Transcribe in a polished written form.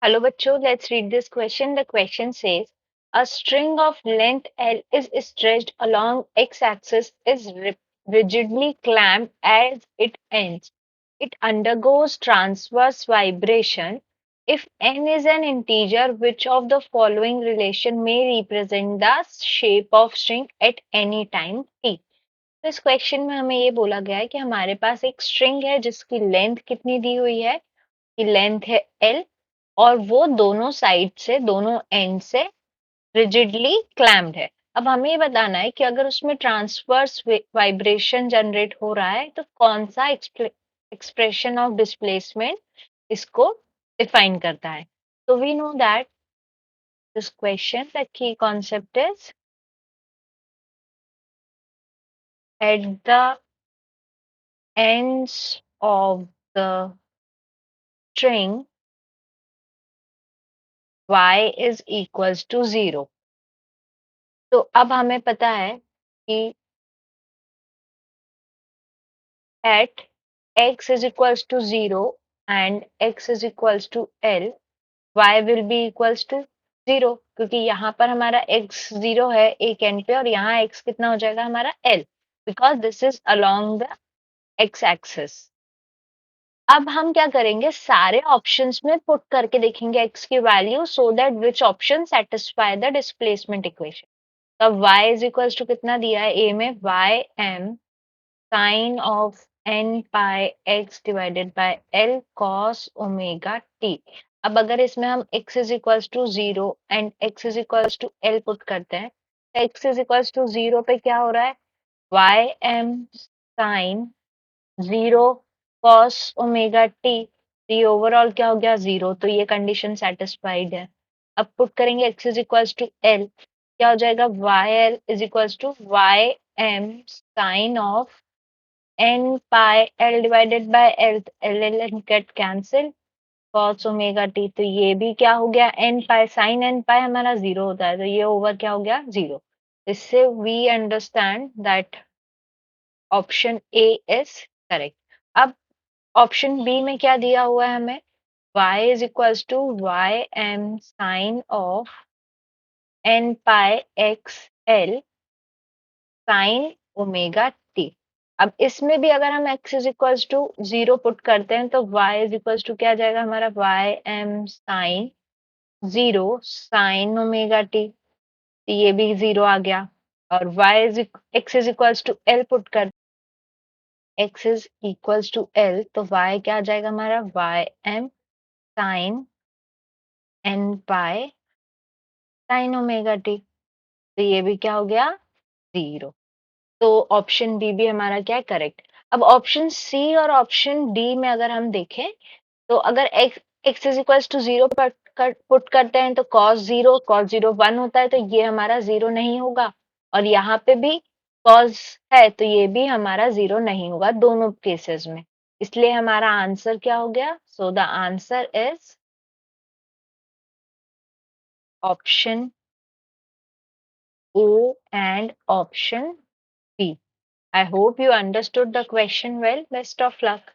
Hello bachcho, let's read this question. The question says, a string of length L is stretched along x-axis is rigidly clamped as it ends. It undergoes transverse vibration. If n is an integer, which of the following relation may represent the shape of string at any time t? तो इस question में हमें ये बोला गया है कि हमारे पास एक स्ट्रिंग है जिसकी लेंथ कितनी दी हुई है कि लेंथ है L और वो दोनों साइड से दोनों एंड से रिजिडली क्लैम्प्ड है। अब हमें ये बताना है कि अगर उसमें ट्रांसवर्स वाइब्रेशन जनरेट हो रहा है तो कौन सा एक्सप्रेशन ऑफ डिस्प्लेसमेंट इसको डिफाइन करता है। तो we know that this question the key concept is at the ends of the string y is equals to 0। तो अब हमें पता है कि at x is equals to 0 and x is equals to L, y will be equals to 0 क्योंकि यहाँ पर हमारा x 0 है एक एंड पे और यहाँ x कितना हो जाएगा हमारा L because this is along the x axis. अब हम क्या करेंगे सारे ऑप्शंस में पुट करके देखेंगे x की value so that which option satisfy the displacement equation. तो अब y इज इक्वल्स टू कितना दिया है a में y m sine of n pi x divided by l cos omega t। अब अगर इसमें हम x is equals to 0 and x is equals to l put करते हैं तो x इज इक्वल्स टू 0 पे क्या हो रहा है y m sine 0 cos omega t। तो ये ओवरऑल क्या हो गया 0 तो ये कंडीशन सेटिस्फाइड है। अब पुट करेंगे x is equals to l क्या हो जाएगा yl is equals to y m sine of n pi l divided by l l get cancel cos omega t। तो ये भी क्या हो गया n pi sine n pi हमारा 0 होता है तो ये ओवर क्या हो गया 0। इससे we understand that option A is correct. अब ऑप्शन बी में क्या दिया हुआ है हमें y is equals to y m sine of n pi x l sine omega T. अब इसमें भी अगर हम x is equals to 0 put करते हैं तो y इज इक्वल्स टू क्या आ जाएगा हमारा y m sine 0 sine omega T. ये भी 0 आ गया और y is x is equals to l put कर x is equals to l तो y क्या आ जाएगा हमारा y m sine n pi sine omega T. तो ये भी क्या हो गया 0। तो ऑप्शन बी भी हमारा क्या है करेक्ट। अब ऑप्शन सी और ऑप्शन डी में अगर हम देखें तो अगर x is equals to 0 put करते हैं तो cos 0 1 होता है तो ये हमारा 0 नहीं होगा और यहाँ पे भी cos है तो ये भी हमारा 0 नहीं होगा दोनों केसेस में। इसलिए हमारा आंसर क्या हो गया so the answer is option O and option B. I hope you understood the question well. Best of luck.